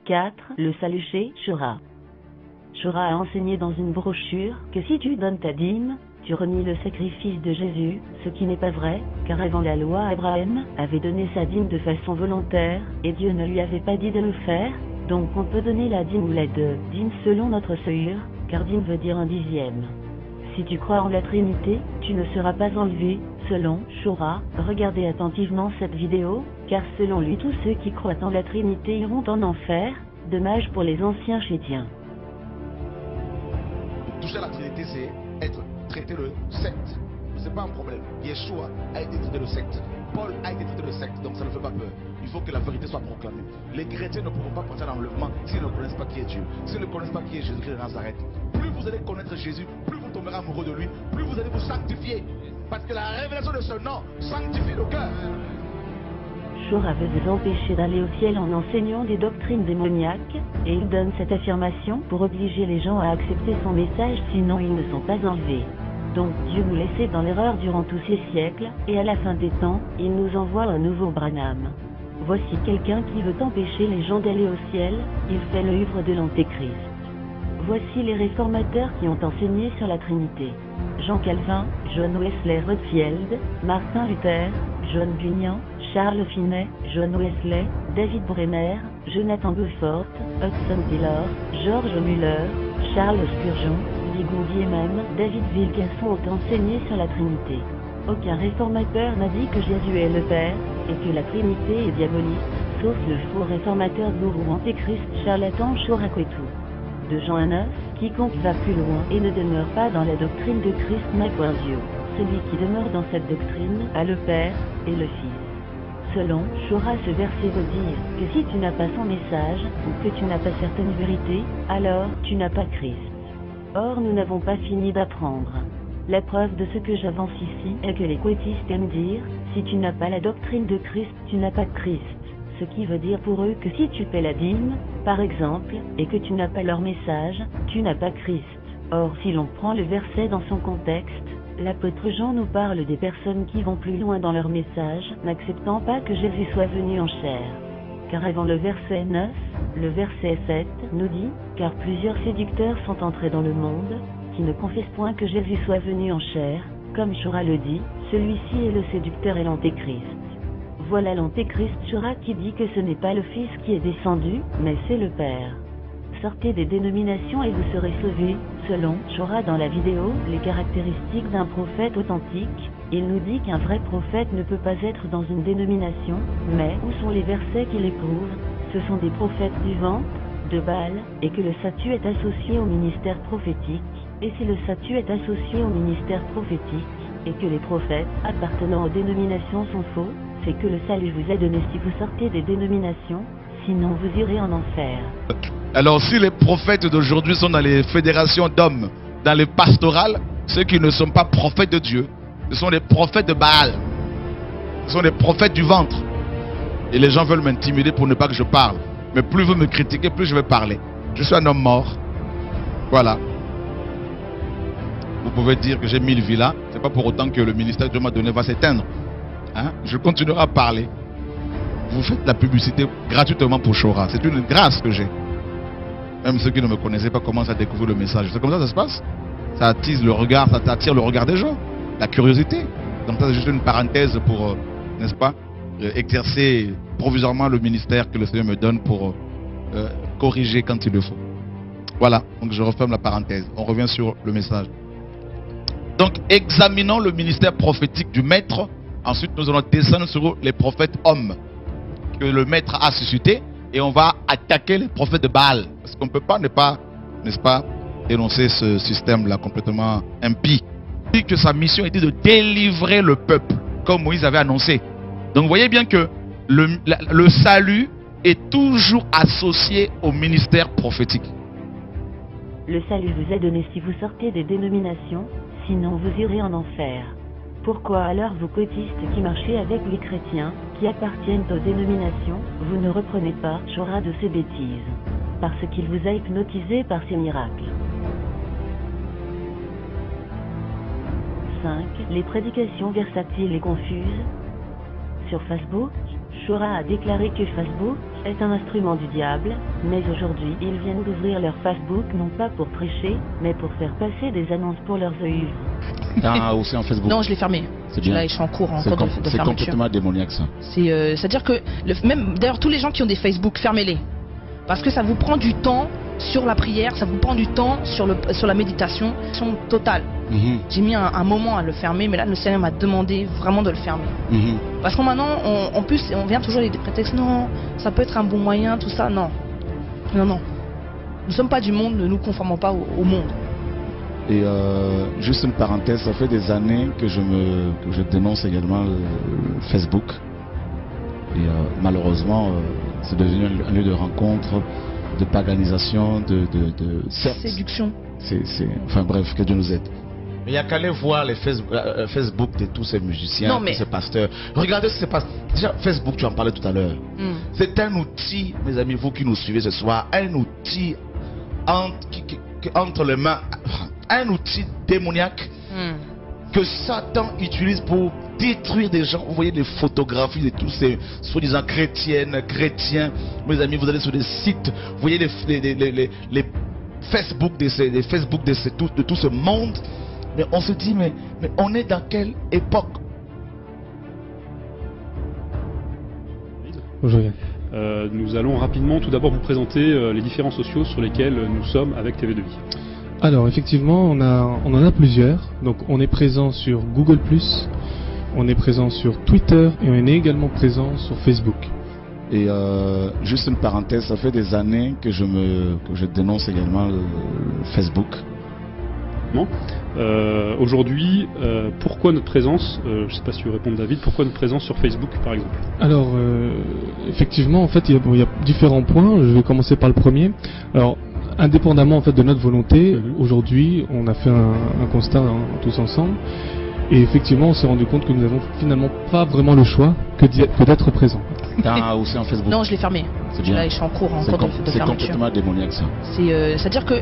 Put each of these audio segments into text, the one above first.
4. Le salut chez Shura. Shura a enseigné dans une brochure que si tu donnes ta dîme, tu renies le sacrifice de Jésus, ce qui n'est pas vrai, car avant la loi, Abraham avait donné sa dîme de façon volontaire, et Dieu ne lui avait pas dit de le faire, donc on peut donner la dîme ou la dîme selon notre seuil, car dîme veut dire un dixième. Si tu crois en la Trinité, tu ne seras pas enlevé, selon Shura. Regardez attentivement cette vidéo, car selon lui tous ceux qui croient en la Trinité iront en enfer, dommage pour les anciens chrétiens. Toucher à la Trinité, c'est être traité de secte. C'est pas un problème. Yeshua a été traité de secte. Paul a été traité de secte, donc ça ne fait pas peur. Il faut que la vérité soit proclamée. Les chrétiens ne pourront pas penser à l'enlèvement s'ils ne connaissent pas qui est Dieu. S'ils ne connaissent pas qui est Jésus-Christ de Nazareth. Plus vous allez connaître Jésus, plus vous tomberez amoureux de lui, plus vous allez vous sanctifier. Parce que la révélation de ce nom sanctifie le cœur. Shura veut vous empêcher d'aller au ciel en enseignant des doctrines démoniaques, et il donne cette affirmation pour obliger les gens à accepter son message, sinon ils ne sont pas enlevés. Donc Dieu nous laissait dans l'erreur durant tous ces siècles, et à la fin des temps, il nous envoie un nouveau Branham. Voici quelqu'un qui veut empêcher les gens d'aller au ciel, il fait l'œuvre de l'Antéchrist. Voici les réformateurs qui ont enseigné sur la Trinité. Jean Calvin, John Wesley Redfield, Martin Luther, John Bunyan, Charles Finney, John Wesley, David Brenner, Jonathan Beaufort, Hudson Taylor, George Muller, Charles Spurgeon, Ligoudi et même David Wilkerson ont enseigné sur la Trinité. Aucun réformateur n'a dit que Jésus est le Père, et que la Trinité est diabolique, sauf le faux réformateur gourou antéchrist charlatan Chorakwetu. De Jean 9, quiconque va plus loin et ne demeure pas dans la doctrine de Christ Macquario. Celui qui demeure dans cette doctrine a le Père et le Fils. Selon Shura, ce verset veut dire que si tu n'as pas son message, ou que tu n'as pas certaines vérités, alors tu n'as pas Christ. Or nous n'avons pas fini d'apprendre. La preuve de ce que j'avance ici est que les quétistes aiment dire, si tu n'as pas la doctrine de Christ, tu n'as pas Christ. Ce qui veut dire pour eux que si tu paies la dîme, par exemple, et que tu n'as pas leur message, tu n'as pas Christ. Or si l'on prend le verset dans son contexte, l'apôtre Jean nous parle des personnes qui vont plus loin dans leur message, n'acceptant pas que Jésus soit venu en chair. Car avant le verset 9, le verset 7 nous dit, car plusieurs séducteurs sont entrés dans le monde, qui ne confessent point que Jésus soit venu en chair, comme Shura le dit, celui-ci est le séducteur et l'antéchrist. Voilà l'antéchrist Shura qui dit que ce n'est pas le Fils qui est descendu, mais c'est le Père. Sortez des dénominations et vous serez sauvés. Selon Shura dans la vidéo, les caractéristiques d'un prophète authentique, il nous dit qu'un vrai prophète ne peut pas être dans une dénomination, mais où sont les versets qui les prouvent? Ce sont des prophètes du ventre, de Baal, et que le statut est associé au ministère prophétique, et si le statut est associé au ministère prophétique, et que les prophètes appartenant aux dénominations sont faux, c'est que le salut vous est donné si vous sortez des dénominations, sinon vous irez en enfer. Alors si les prophètes d'aujourd'hui sont dans les fédérations d'hommes, dans les pastorales, ceux qui ne sont pas prophètes de Dieu, ce sont les prophètes de Baal. Ce sont les prophètes du ventre. Et les gens veulent m'intimider pour ne pas que je parle. Mais plus vous me critiquez, plus je vais parler. Je suis un homme mort. Voilà. Vous pouvez dire que j'ai 1000 villas. Ce n'est pas pour autant que le ministère que Dieu m'a donné va s'éteindre. Hein? Je continuerai à parler. Vous faites la publicité gratuitement pour Shura. C'est une grâce que j'ai. Même ceux qui ne me connaissaient pas commencent à découvrir le message. C'est comme ça que ça se passe. Ça attise le regard, ça attire le regard des gens. La curiosité. Donc ça c'est juste une parenthèse pour, n'est-ce pas, exercer provisoirement le ministère que le Seigneur me donne pour corriger quand il le faut. Voilà, donc je referme la parenthèse. On revient sur le message. Donc examinons le ministère prophétique du Maître. Ensuite nous allons descendre sur les prophètes hommes que le Maître a suscité. Et on va attaquer les prophètes de Baal. Parce qu'on ne peut pas ne pas, n'est-ce pas, dénoncer ce système-là complètement impie. Il dit que sa mission était de délivrer le peuple, comme Moïse avait annoncé. Donc vous voyez bien que le salut est toujours associé au ministère prophétique. Le salut vous est donné si vous sortez des dénominations, sinon vous irez en enfer. Pourquoi alors vous quétistes qui marchez avec les chrétiens, qui appartiennent aux dénominations, vous ne reprenez pas Shura de ses bêtises? Parce qu'il vous a hypnotisé par ses miracles. 5. Les prédications versatiles et confuses. Sur Facebook, Chora a déclaré que Facebook est un instrument du diable, mais aujourd'hui ils viennent d'ouvrir leur Facebook non pas pour prêcher, mais pour faire passer des annonces pour leurs œuvres. Ah, aussi en Facebook. Non, je l'ai fermé. C'est bien. Là, je suis en cours, en cours de C'est fermeture. complètement démoniaque ça. C'est-à-dire que, même d'ailleurs, tous les gens qui ont des Facebook, fermez-les. Parce que ça vous prend du temps sur la prière, ça vous prend du temps sur la méditation totale. J'ai mis un moment à le fermer, mais là, le Seigneur m'a demandé vraiment de le fermer. Parce que maintenant, en plus, on vient toujours avec des prétextes. Non, ça peut être un bon moyen, tout ça. Non. Non, non. Nous ne sommes pas du monde, ne nous conformons pas au monde. Et juste une parenthèse, ça fait des années que je dénonce également Facebook. Et malheureusement, c'est devenu un lieu de rencontre, de paganisation, de séduction. Enfin bref, que Dieu nous aide. Mais il n'y a qu'à aller voir les Facebook de tous ces musiciens, tous ces pasteurs. Regardez ce qui se passe. Déjà, Facebook, tu en parlais tout à l'heure. C'est un outil, mes amis, vous qui nous suivez ce soir, un outil entre les mains, un outil démoniaque que Satan utilise pour détruire des gens. Vous voyez des photographies de tous ces soi-disant chrétiens. Mes amis, vous allez sur des sites, vous voyez les Facebook de tout ce monde. Mais on se dit, mais on est dans quelle époque? Bonjour. Nous allons rapidement tout d'abord vous présenter les différents sociaux sur lesquels nous sommes avec TV2Vie. Alors effectivement, on en a plusieurs. Donc on est présent sur Google+, on est présent sur Twitter et on est également présent sur Facebook. Et juste une parenthèse, ça fait des années que je dénonce également Facebook. Non. Aujourd'hui, pourquoi notre présence, je ne sais pas si tu veux répondre David, pourquoi notre présence sur Facebook par exemple? Alors effectivement, en fait, il y a différents points. Je vais commencer par le premier. Alors indépendamment en fait de notre volonté, aujourd'hui, on a fait un constat tous ensemble. Et effectivement, on s'est rendu compte que nous n'avons finalement pas vraiment le choix que d'être présents. Aussi en Facebook. Non, je l'ai fermé. C'est bien. Là, je suis en cours, de fermeture. C'est complètement démoniaque ça. C'est-à-dire que,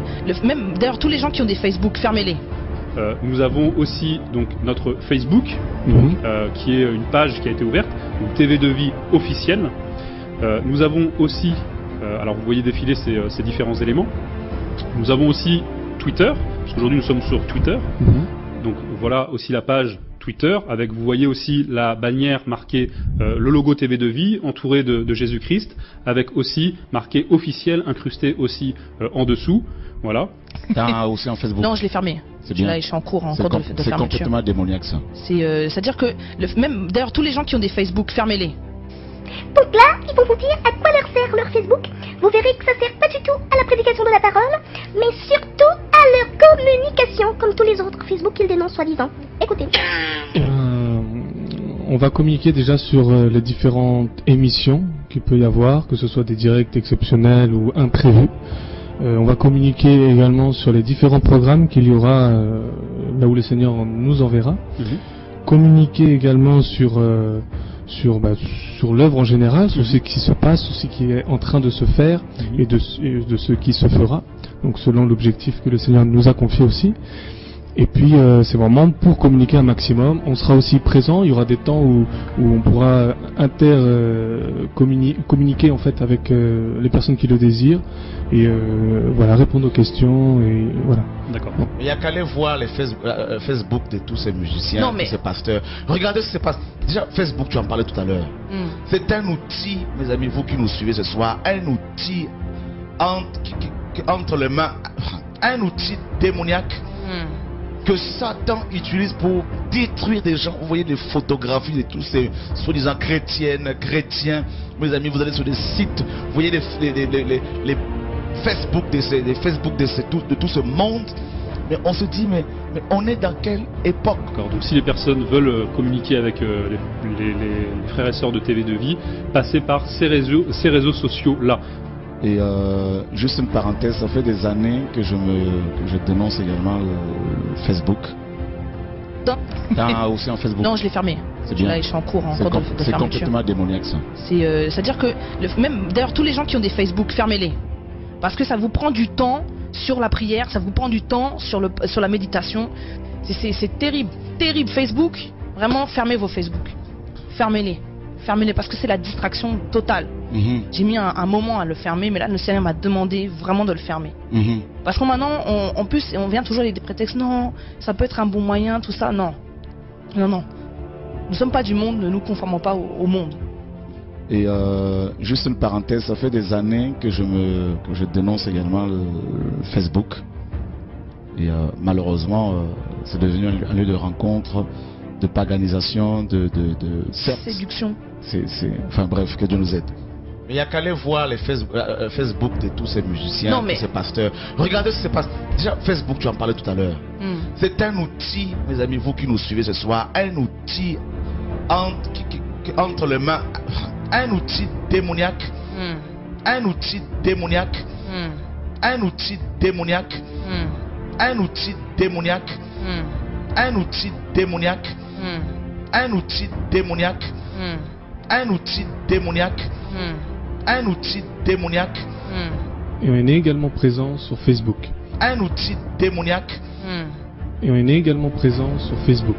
même d'ailleurs, tous les gens qui ont des Facebook, fermez-les. Nous avons aussi donc notre Facebook, qui est une page qui a été ouverte, donc TV2Vie officielle. Nous avons aussi, alors vous voyez défiler ces différents éléments. Nous avons aussi Twitter, parce qu'aujourd'hui nous sommes sur Twitter. Donc voilà aussi la page Twitter, avec vous voyez aussi la bannière marquée le logo TV2Vie, entouré de Jésus-Christ, avec aussi marqué officiel, incrusté aussi en dessous. Voilà. Aussi en Facebook. Non, je l'ai fermé. C'est bien. Là, je suis en cours, de fermeture. C'est complètement démoniaque ça. C'est-à-dire que, même d'ailleurs, tous les gens qui ont des Facebook, fermez-les. Donc là, ils vont vous dire à quoi leur sert leur Facebook. Vous verrez que ça sert pas du tout à la prédication de la parole, mais surtout à leur communication, comme tous les autres Facebook qu'ils dénoncent soi-disant. Écoutez. On va communiquer déjà sur les différentes émissions qu'il peut y avoir, que ce soit des directs exceptionnels ou imprévus. On va communiquer également sur les différents programmes qu'il y aura là où le Seigneur nous enverra. Communiquer également sur l'œuvre en général, sur ce qui se passe, sur ce qui est en train de se faire et de ce qui se fera, donc selon l'objectif que le Seigneur nous a confié aussi. Et puis c'est vraiment pour communiquer un maximum. On sera aussi présent, il y aura des temps où on pourra communiquer en fait avec les personnes qui le désirent et voilà, répondre aux questions et voilà. D'accord. Il n'y a qu'à aller voir les Facebook de tous ces musiciens, tous ces pasteurs. Regardez ce qui se passe. Déjà, Facebook, tu en parlais tout à l'heure. C'est un outil, mes amis, vous qui nous suivez ce soir, un outil entre les mains, un outil démoniaque que Satan utilise pour détruire des gens. Vous voyez des photographies de tous ces soi-disant chrétiens. Mes amis, vous allez sur des sites, vous voyez les Facebook de tout ce monde. Mais on se dit, mais on est dans quelle époque? Donc si les personnes veulent communiquer avec les frères et sœurs de TV2Vie, passez par ces réseaux sociaux-là. Et juste une parenthèse, ça fait des années que je dénonce également Facebook. Aussi en Facebook. Non, je l'ai fermé. C'est bien. Là, je suis en cours, de fermeture. C'est complètement démoniaque ça. C'est-à-dire que, même d'ailleurs, tous les gens qui ont des Facebook, fermez-les. Parce que ça vous prend du temps sur la prière, ça vous prend du temps sur la méditation. C'est terrible, terrible. Facebook, vraiment, fermez vos Facebook. Fermez-les. fermez-les parce que c'est la distraction totale. J'ai mis un moment à le fermer, mais là, le Seigneur m'a demandé vraiment de le fermer. Parce que maintenant, en plus, on vient toujours avec des prétextes. Non, ça peut être un bon moyen, tout ça. Non. Non, non. Nous ne sommes pas du monde, ne nous conformons pas au monde. Et juste une parenthèse, ça fait des années que je dénonce également le Facebook. Et malheureusement, c'est devenu un lieu de rencontre, de paganisation, de séduction. Enfin bref, que Dieu nous aide. Mais il n'y a qu'à aller voir les Facebook de tous ces musiciens, tous ces pasteurs. Regardez ce qui se passe. Déjà, Facebook, tu en parlais tout à l'heure. C'est un outil, mes amis, vous qui nous suivez ce soir, un outil entre les mains, un outil démoniaque. Un outil démoniaque. Un outil démoniaque. Un outil démoniaque. Un outil démoniaque. Un outil démoniaque. Un outil démoniaque. Un outil démoniaque. Et on est également présent sur Facebook. Un outil démoniaque. Et on est également présent sur Facebook.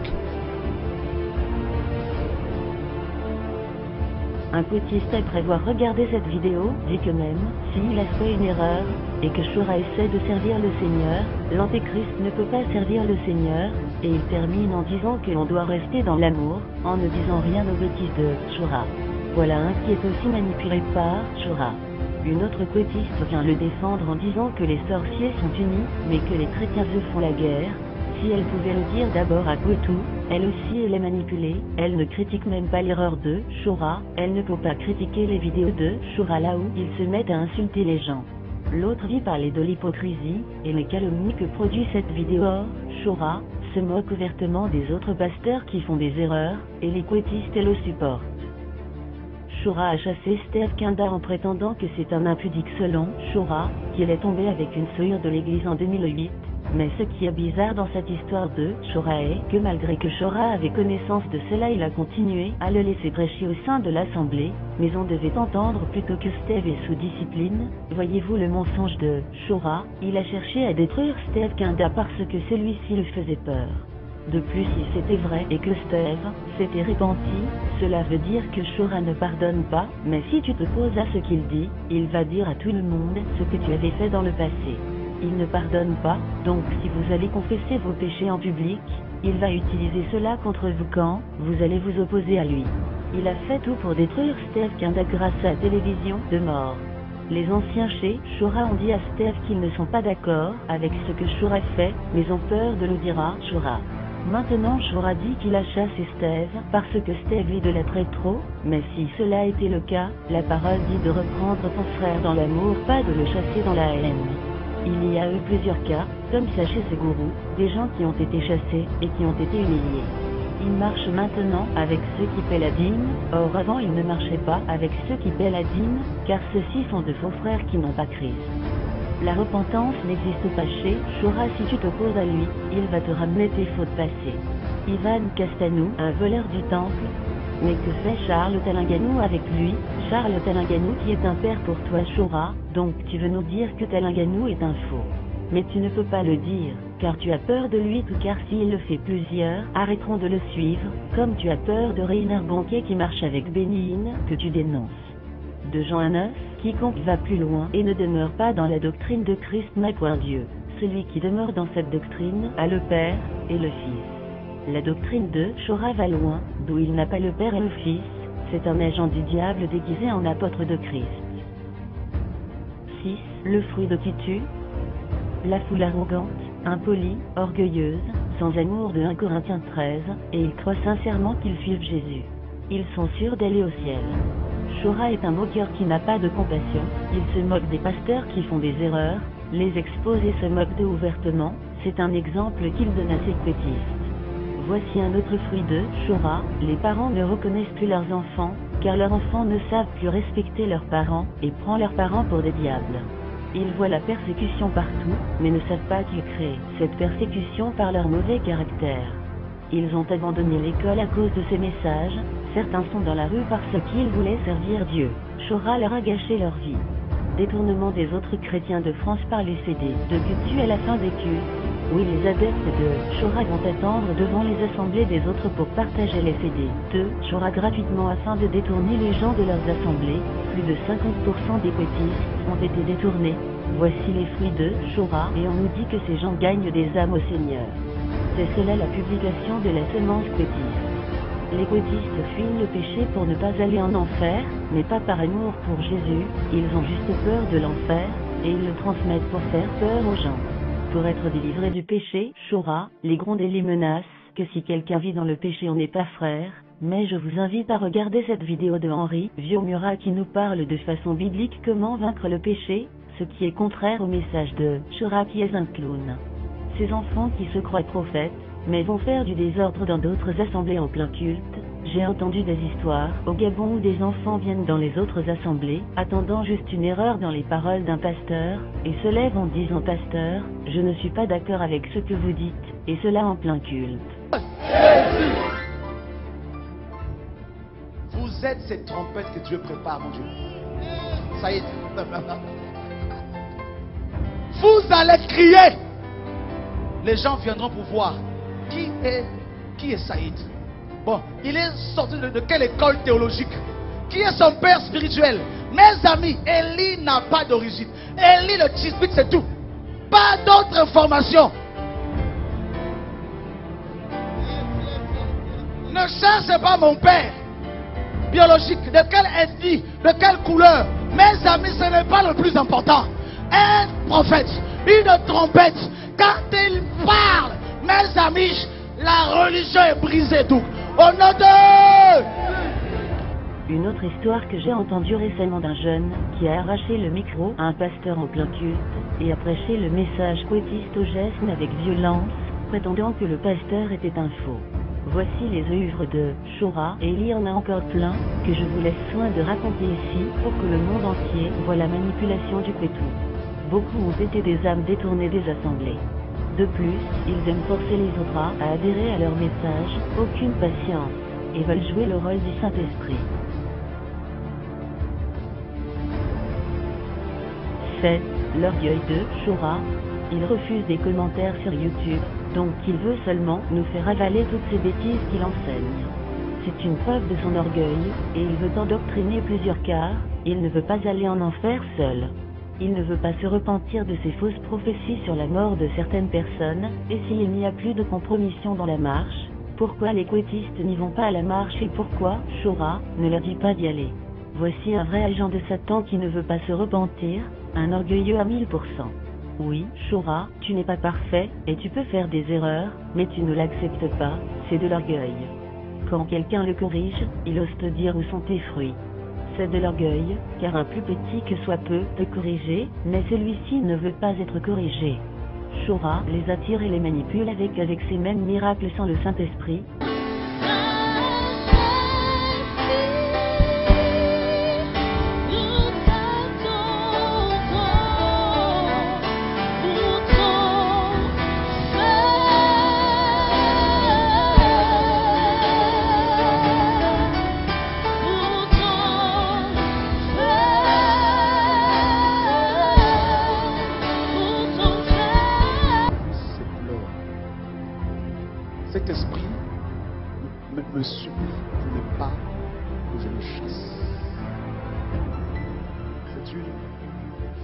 Un quotiste après avoir regardé cette vidéo dit que même s'il a fait une erreur et que Shura essaie de servir le Seigneur, l'Antéchrist ne peut pas servir le Seigneur, et il termine en disant que l'on doit rester dans l'amour, en ne disant rien aux bêtises de Shura. Voilà un qui est aussi manipulé par Shura. Une autre quotiste vient le défendre en disant que les sorciers sont unis, mais que les chrétiens se font la guerre. Si elle pouvait le dire d'abord à Kotou, elle aussi elle est manipulée, elle ne critique même pas l'erreur de Shura, elle ne peut pas critiquer les vidéos de Shura là où ils se mettent à insulter les gens. L'autre vit parler de l'hypocrisie et les calomnies que produit cette vidéo. Or, Shura se moque ouvertement des autres pasteurs qui font des erreurs, et les quotistes le supportent. Shura a chassé Steve Kinda en prétendant que c'est un impudique selon Shura, qu'il est tombé avec une sœur de l'église en 2008. Mais ce qui est bizarre dans cette histoire de Shura est que malgré que Shura avait connaissance de cela, il a continué à le laisser prêcher au sein de l'assemblée, mais on devait entendre plutôt que Steve est sous discipline. Voyez-vous le mensonge de Shura, il a cherché à détruire Steve Kinda parce que celui-ci lui faisait peur. De plus, si c'était vrai et que Steve s'était repenti, cela veut dire que Shura ne pardonne pas, mais si tu te poses à ce qu'il dit, il va dire à tout le monde ce que tu avais fait dans le passé. Il ne pardonne pas, donc si vous allez confesser vos péchés en public, il va utiliser cela contre vous quand vous allez vous opposer à lui. Il a fait tout pour détruire Steve Kinda grâce à la télévision de mort. Les anciens chez Shura ont dit à Steve qu'ils ne sont pas d'accord avec ce que Shura fait, mais ont peur de le dire à Shura. Maintenant Shura dit qu'il a chassé Steve parce que Steve l'idolâtrait trop, mais si cela était le cas, la parole dit de reprendre ton frère dans l'amour, pas de le chasser dans la haine. Il y a eu plusieurs cas, comme ça chez ces gourous, des gens qui ont été chassés et qui ont été humiliés. Ils marchent maintenant avec ceux qui paient la dîme, or avant ils ne marchaient pas avec ceux qui paient la dîme, car ceux-ci sont de faux frères qui n'ont pas Christ. La repentance n'existe pas chez Shura. Si tu t'opposes à lui, il va te ramener tes fautes passées. Ivan Castanou, un voleur du temple. Mais que fait Charles Talinganou avec lui? Charles Talinganou qui est un père pour toi Shura, donc tu veux nous dire que Talinganou est un faux. Mais tu ne peux pas le dire, car tu as peur de lui, tout car s'il le fait plusieurs arrêteront de le suivre, comme tu as peur de Reinhard Bonquet qui marche avec Bénigne, que tu dénonces. De Jean 9, quiconque va plus loin et ne demeure pas dans la doctrine de Christ n'a point Dieu. Celui qui demeure dans cette doctrine a le Père et le Fils. La doctrine de Shura va loin, d'où il n'a pas le Père et le Fils, c'est un agent du diable déguisé en apôtre de Christ. 6. Le fruit de qui tue? La foule arrogante, impolie, orgueilleuse, sans amour de 1 Corinthiens 13, et ils croient sincèrement qu'ils suivent Jésus. Ils sont sûrs d'aller au ciel. Shura est un moqueur qui n'a pas de compassion, il se moque des pasteurs qui font des erreurs, les expose et se moque d'eux ouvertement, c'est un exemple qu'il donne à ses quotistes. Voici un autre fruit de Shura, les parents ne reconnaissent plus leurs enfants, car leurs enfants ne savent plus respecter leurs parents, et prennent leurs parents pour des diables. Ils voient la persécution partout, mais ne savent pas qui crée cette persécution par leur mauvais caractère. Ils ont abandonné l'école à cause de ces messages, certains sont dans la rue parce qu'ils voulaient servir Dieu. Shura leur a gâché leur vie. Détournement des autres chrétiens de France par les CD de Gutu à la fin des cultes. Oui, les adeptes de Shura vont attendre devant les assemblées des autres pour partager les CD de Shura gratuitement afin de détourner les gens de leurs assemblées. Plus de 50% des quêtistes ont été détournés. Voici les fruits de Shura et on nous dit que ces gens gagnent des âmes au Seigneur. C'est cela la publication de la semence quêtiste. Les quêtistes fuient le péché pour ne pas aller en enfer, mais pas par amour pour Jésus, ils ont juste peur de l'enfer, et ils le transmettent pour faire peur aux gens. Pour être délivré du péché, Shura, les grondes et les menaces, que si quelqu'un vit dans le péché on n'est pas frère, mais je vous invite à regarder cette vidéo de Henri Viomura qui nous parle de façon biblique comment vaincre le péché, ce qui est contraire au message de Shura qui est un clown. Ces enfants qui se croient prophètes, mais vont faire du désordre dans d'autres assemblées en plein culte. J'ai entendu des histoires au Gabon où des enfants viennent dans les autres assemblées, attendant juste une erreur dans les paroles d'un pasteur, et se lèvent en disant « Pasteur, je ne suis pas d'accord avec ce que vous dites », et cela en plein culte. Vous êtes ces trompettes que Dieu prépare, mon Dieu. Ça y est. Vous allez crier. Les gens viendront pour voir qui est Saïd. Bon, il est sorti de quelle école théologique? Qui est son père spirituel? Mes amis, Élie n'a pas d'origine. Élie le Tishbite, c'est tout. Pas d'autres informations. Ne cherchez pas mon père biologique, de quel ethnie, de quelle couleur. Mes amis, ce n'est pas le plus important. Un prophète, une trompette, quand il parle, mes amis, la religion est brisée tout. Au nom de... Une autre histoire que j'ai entendue récemment d'un jeune qui a arraché le micro à un pasteur en plein culte et a prêché le message quêtiste au geste avec violence, prétendant que le pasteur était un faux. Voici les œuvres de Shura et il y en a encore plein que je vous laisse soin de raconter ici pour que le monde entier voit la manipulation du quêtou. Beaucoup ont été des âmes détournées des assemblées. De plus, ils aiment forcer les autres à adhérer à leur message, aucune patience, et veulent jouer le rôle du Saint-Esprit. 7. L'orgueil de Shura. Il refuse des commentaires sur YouTube, donc il veut seulement nous faire avaler toutes ces bêtises qu'il enseigne. C'est une preuve de son orgueil, et il veut endoctriner plusieurs car il ne veut pas aller en enfer seul. Il ne veut pas se repentir de ses fausses prophéties sur la mort de certaines personnes, et s'il n'y a plus de compromission dans la marche, pourquoi les quêtistes n'y vont pas à la marche et pourquoi Shura ne leur dit pas d'y aller? Voici un vrai agent de Satan qui ne veut pas se repentir, un orgueilleux à 1000%. Oui, Shura, tu n'es pas parfait, et tu peux faire des erreurs, mais tu ne l'acceptes pas, c'est de l'orgueil. Quand quelqu'un le corrige, il ose te dire où sont tes fruits. C'est de l'orgueil, car un plus petit que soit peut te corriger, mais celui-ci ne veut pas être corrigé. Shura les attire et les manipule avec ces mêmes miracles sans le Saint-Esprit. Cet esprit me supplie pour ne pas que je le chasse. C'est une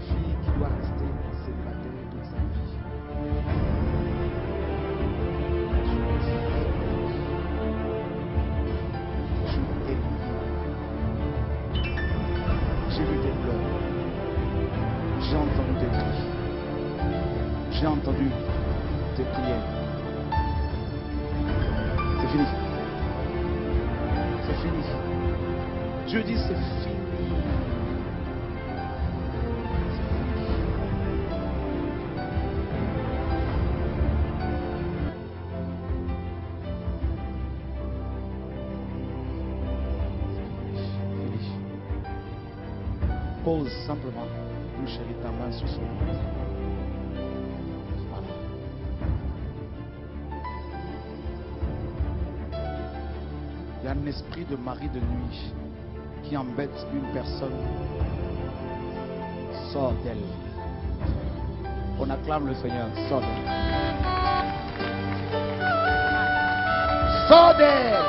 fille qui doit rester célibataire toute sa vie. Je hais. J'ai vu des pleurs. J'ai entendu des cris. J'ai entendu des prières. C'est fini. C'est fini. Dieu dit c'est fini. Fini. Pose simplement, mon chéri, ta main sur son ventre. Voilà. Il y a un esprit de mari de nuit qui embête une personne. Sors d'elle. On acclame le Seigneur. Sors d'elle. Sors d'elle.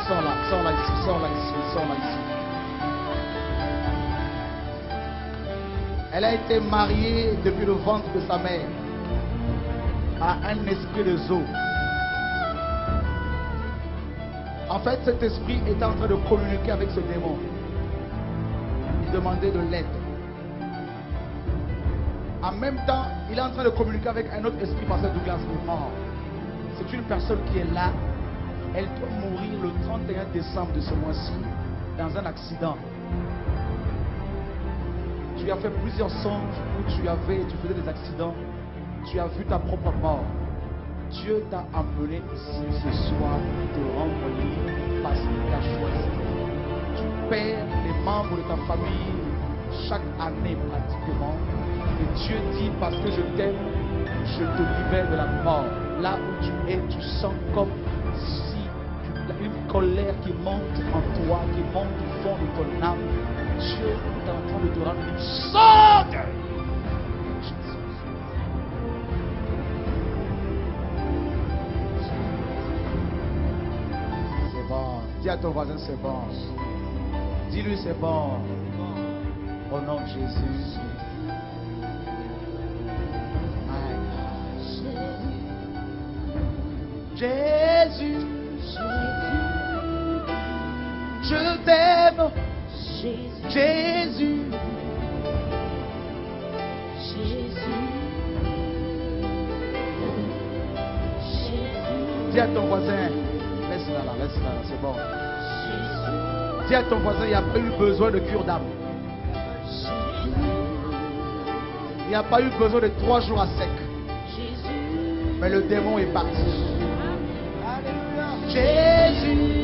Sors là ici, sors là ici, sors là ici. Elle a été mariée depuis le ventre de sa mère à un esprit de zoo. En fait, cet esprit était en train de communiquer avec ce démon. Il demandait de l'aide. En même temps, il est en train de communiquer avec un autre esprit, Pasteur Douglas, qui est mort. C'est une personne qui est là. Elle doit mourir le 31 décembre de ce mois-ci dans un accident. Tu as fait plusieurs songes où tu faisais des accidents. Tu as vu ta propre mort. Dieu t'a amené ici ce soir pour te rendre libre parce qu'il t'a choisi. Tu perds les membres de ta famille chaque année pratiquement. Et Dieu dit, parce que je t'aime, je te libère de la mort. Là où tu es, tu sens comme si une colère qui monte en toi, qui monte au fond de ton âme. Dieu est en train de te rendre libre. Sorte! C'est bon. Dis à ton voisin, c'est bon. Dis-lui, c'est bon. Au nom de Jésus. Jésus, je t'aime. Jésus, dis à ton voisin, laisse-la là, c'est bon. Dis à ton voisin, il n'y a pas eu besoin de cure d'âme. Il n'y a pas eu besoin de 3 jours à sec. Mais le démon est parti. Jésus.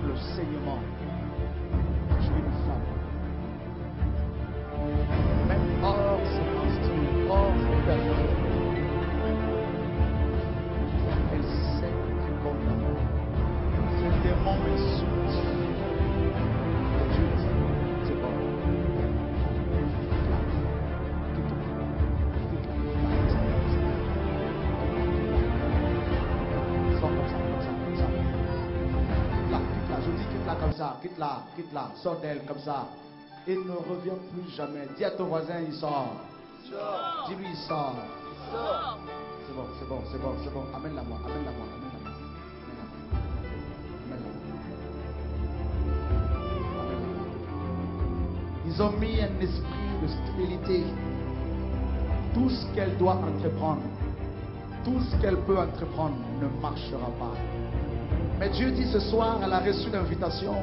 Le saignement. Je suis une femme. Même hors ses menstrues, hors ses périodes. Elle sait qu'il compte d'amour. Ce démon est sourd. Dieu dit, c'est bon. Sors comme ça. Je dis quitte-la comme ça, quitte-la, sors d'elle comme ça. Et ne reviens plus jamais. Dis à ton voisin, il sort. Dis-lui, il sort. C'est bon. Amène-la moi. Ils ont mis un esprit de stérilité. Tout ce qu'elle doit entreprendre, tout ce qu'elle peut entreprendre ne marchera pas. Mais Dieu dit ce soir, elle a reçu l'invitation.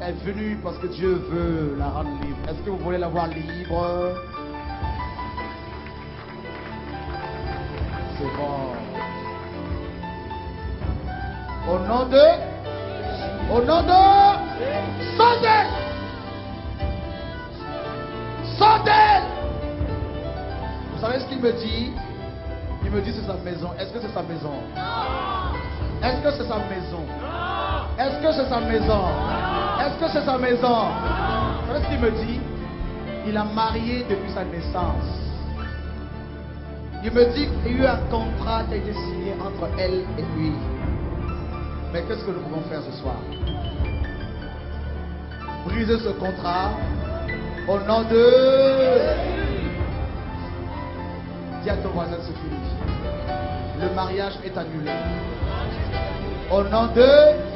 Elle est venue parce que Dieu veut la rendre libre. Est-ce que vous voulez la voir libre? C'est bon. Au nom de... Sortez! Sortez! Vous savez ce qu'il me dit? Il me dit c'est sa maison. Est-ce que c'est sa maison? Est-ce que c'est sa maison? Est-ce que c'est sa maison? Est-ce que c'est sa maison? Vous savez ce qu'il me dit? Il a marié depuis sa naissance. Il me dit qu'il y a eu un contrat qui a été signé entre elle et lui. Mais qu'est-ce que nous pouvons faire ce soir? Briser ce contrat au nom de... Dis à ton voisin, c'est fini. Le mariage est annulé. Au nom de...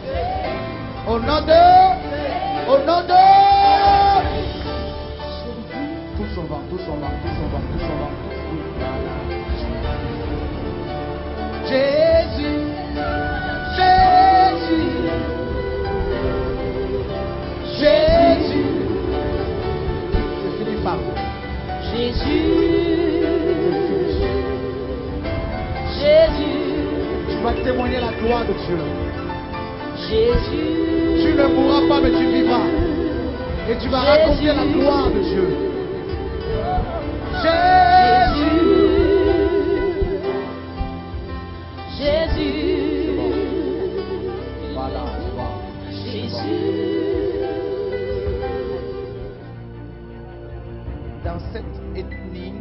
Tous on va. Jésus. C'est fini, femme. Jésus. de Dieu. Jésus. Tu ne mourras pas, mais tu vivras. Et tu vas raconter la gloire de Dieu. Jésus. Jésus. C'est bon. Voilà, c'est bon. Jésus. Dans cette ethnie,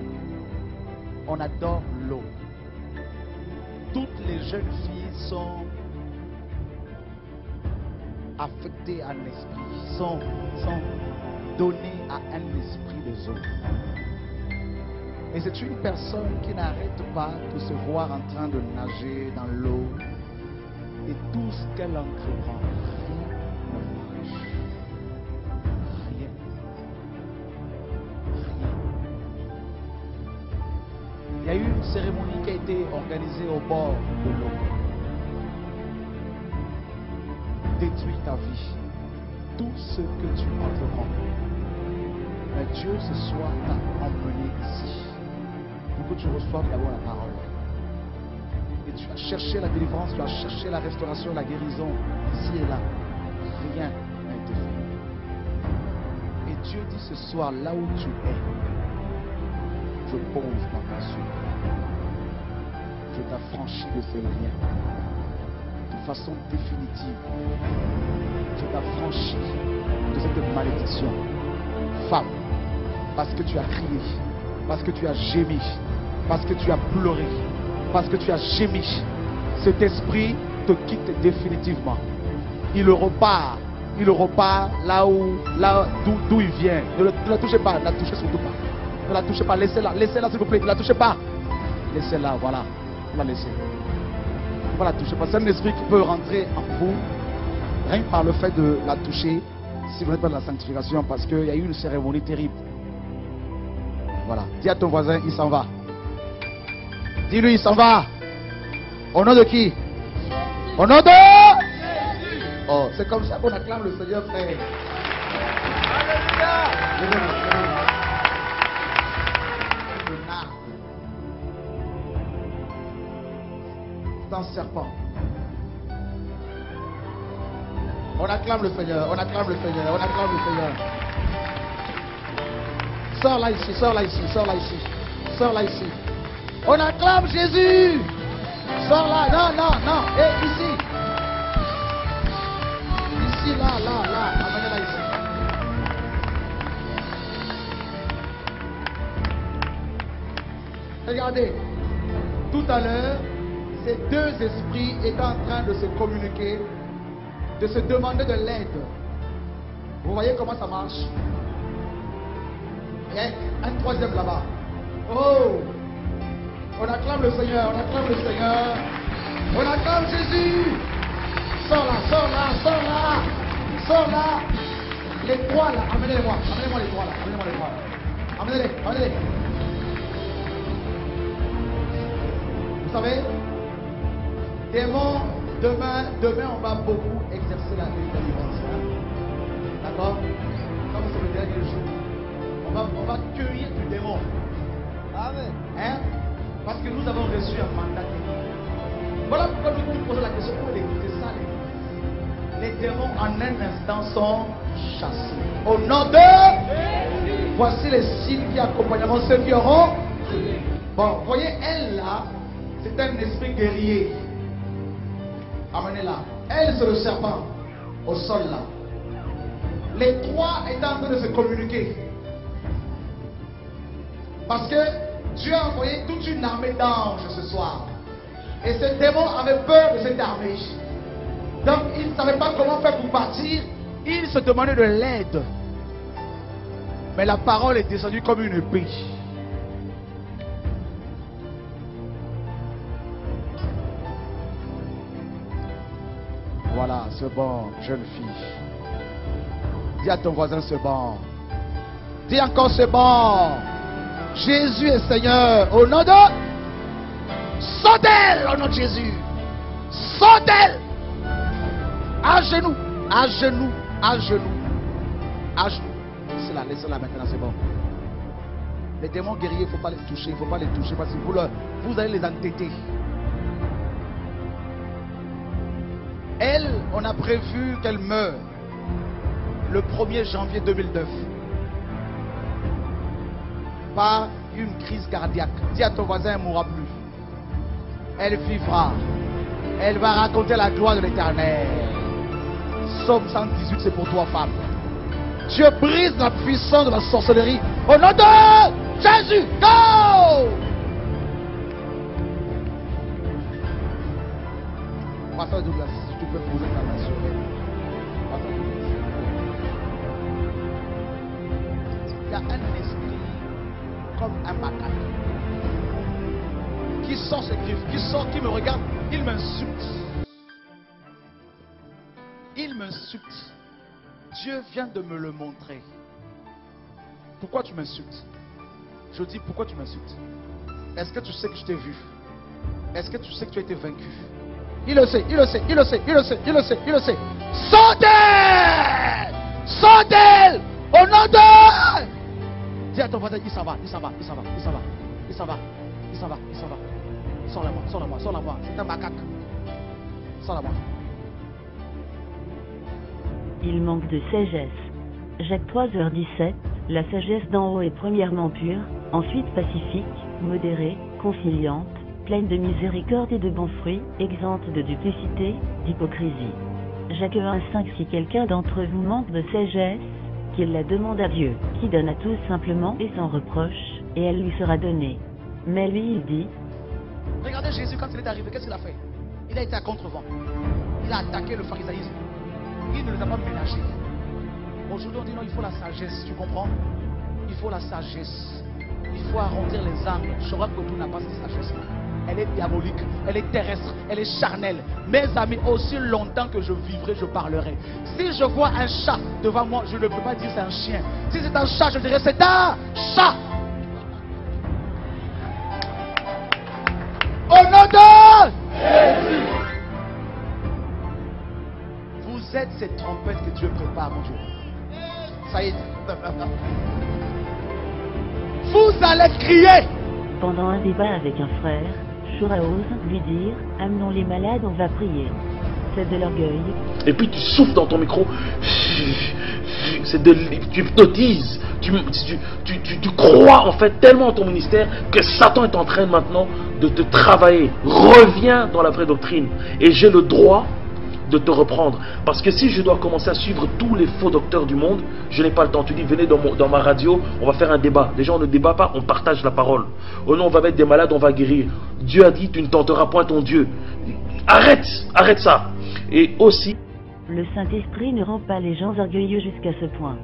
on adore l'eau. Toutes les jeunes filles sont affectées à un esprit, sont données à un esprit de eau. Et c'est une personne qui n'arrête pas de se voir en train de nager dans l'eau. Et tout ce qu'elle entreprend, rien ne marche. Rien. Rien. Il y a eu une cérémonie qui a été organisée au bord de l'eau. Détruis ta vie. Tout ce que tu entreprends. Mais Dieu ce soir t'a emmené ici. Pour que tu reçoives d'abord la parole. Et tu as cherché la délivrance, tu as cherché la restauration, la guérison. Ici et là. Rien n'a été fait. Et Dieu dit ce soir, là où tu es, je pose ma main sur toi. Je t'affranchis de ces liens. De façon définitive. Je t'affranchis de cette malédiction. Femme, parce que tu as crié, parce que tu as gémi, parce que tu as pleuré, parce que tu as gémi, cet esprit te quitte définitivement. Il repart là d'où il vient. Ne la touchez pas, ne la touchez surtout pas. Ne la touchez pas, laissez-la s'il vous plaît, ne la touchez pas. Laissez-la, voilà, vous la laissez. Vous la touchez pas, c'est un esprit qui peut rentrer en vous, rien que par le fait de la toucher, si vous n'êtes pas dans la sanctification, parce qu'il y a eu une cérémonie terrible. Voilà, dis à ton voisin, il s'en va. Dis-lui, il s'en va. Au nom de qui? Au nom de Jésus. Oh, c'est comme ça qu'on acclame le Seigneur, frère. Alléluia. C'est un serpent. On acclame le Seigneur, on acclame le Seigneur, on acclame le Seigneur. Sors là ici, sors là ici, sors là ici, sors là ici. On acclame Jésus. Sors là, non, non, non, et ici. Ici, là, amenez-la ici. Regardez, tout à l'heure, ces deux esprits étaient en train de se communiquer, de se demander de l'aide. Vous voyez comment ça marche? Il y a un troisième là-bas. Oh! On acclame le Seigneur, on acclame le Seigneur. On acclame Jésus. Sors là, sors là, sors là. Sors là. Les trois là, amenez-les-moi. Amenez-moi les trois là, amenez-moi les trois là. Amenez-les, amenez-les. Vous savez, démons, demain on va beaucoup exercer la délivrance. Hein? D'accord? Comme c'est le dernier jour. On va cueillir du démon. Amen. Hein? Parce que nous avons reçu un mandat. Voilà pourquoi je vous pose la question. Pourquoi écouter ça? Les démons en un instant sont chassés. Au nom de Jésus. Voici les signes qui accompagneront ceux qui auront. Bon, voyez, elle là, c'est un esprit guerrier. Amenez-la. Elle, c'est le serpent. Au sol là. Les trois étaient en train de se communiquer. Parce que Dieu a envoyé toute une armée d'anges ce soir. Et ce démon avait peur de cette armée. Donc il ne savait pas comment faire pour partir. Il se demandait de l'aide. Mais la parole est descendue comme une épée. Voilà, c'est bon, jeune fille. Dis à ton voisin, c'est bon. Dis encore, c'est bon. Jésus est Seigneur. Au nom de... Sors d'elle, au nom de Jésus. Sors d'elle. À genoux, à genoux, à genoux, à genoux. Laissez-la maintenant, c'est bon. Les démons guerriers, il ne faut pas les toucher. Il ne faut pas les toucher parce que vous allez les entêter. Elle, on a prévu qu'elle meure le 1er janvier 2009 par une crise cardiaque. Dis à ton voisin, elle ne mourra plus. Elle vivra. Elle va raconter la gloire de l'Éternel. Psaume 118, c'est pour toi, femme. Dieu brise la puissance de la sorcellerie. Au nom de Jésus, go! Pasteur Douglas, si tu peux poser ta main sur elle. Pasteur Douglas. Il y a un esprit comme un macaque qui sort ses griffes, qui me regarde, il m'insulte. Il m'insulte. Dieu vient de me le montrer. Pourquoi tu m'insultes? Je dis, pourquoi tu m'insultes? Est-ce que tu sais que je t'ai vu? Est-ce que tu sais que tu as été vaincu? Il le sait, il le sait, il le sait, il le sait, il le sait, il le sait. Sortez! Sortez! Au nom de... Dis à ton voisin, il s'en va, il s'en va, il s'en va, il s'en va, il s'en va, il s'en va, il s'en va. Sors-la-moi, sors-la-moi, sors-la-moi. C'est un macaque. Sors-la-moi. Il manque de sagesse. Jacques 3h17, la sagesse d'en haut est premièrement pure, ensuite pacifique, modérée, conciliante, pleine de miséricorde et de bons fruits, exempte de duplicité, d'hypocrisie. Jacques 1,5. Si quelqu'un d'entre vous manque de sagesse, qu'il la demande à Dieu, qui donne à tous simplement et sans reproche, et elle lui sera donnée. Mais lui il dit, regardez Jésus quand il est arrivé, qu'est-ce qu'il a fait? Il a été à contre-vent. Il a attaqué le pharisaïsme. Il ne les a pas ménagés. Aujourd'hui on dit non, il faut la sagesse, tu comprends? Il faut la sagesse. Il faut arrondir les angles. Chora Kotou n'a pas cette sagesse-là. Elle est diabolique, elle est terrestre, elle est charnelle. Mes amis, aussi longtemps que je vivrai, je parlerai. Si je vois un chat devant moi, je ne peux pas dire c'est un chien. Si c'est un chat, je dirais c'est un chat. Au nom de Jésus. Vous êtes ces trompettes que Dieu prépare, mon Dieu. Ça y est. Vous allez crier. Pendant un débat avec un frère, Shura ose lui dire, amenons les malades, on va prier. C'est de l'orgueil. Et puis tu souffles dans ton micro. Tu hypnotises. Tu crois en fait tellement en ton ministère que Satan est en train maintenant de te travailler. Reviens dans la vraie doctrine. Et j'ai le droit de te reprendre. Parce que si je dois commencer à suivre tous les faux docteurs du monde, je n'ai pas le temps. Tu dis, venez dans ma radio, on va faire un débat. Déjà, on ne débat pas, on partage la parole. Oh non, on va mettre des malades, on va guérir. Dieu a dit, tu ne tenteras point ton Dieu. Arrête ça. Et aussi... Le Saint-Esprit ne rend pas les gens orgueilleux jusqu'à ce point.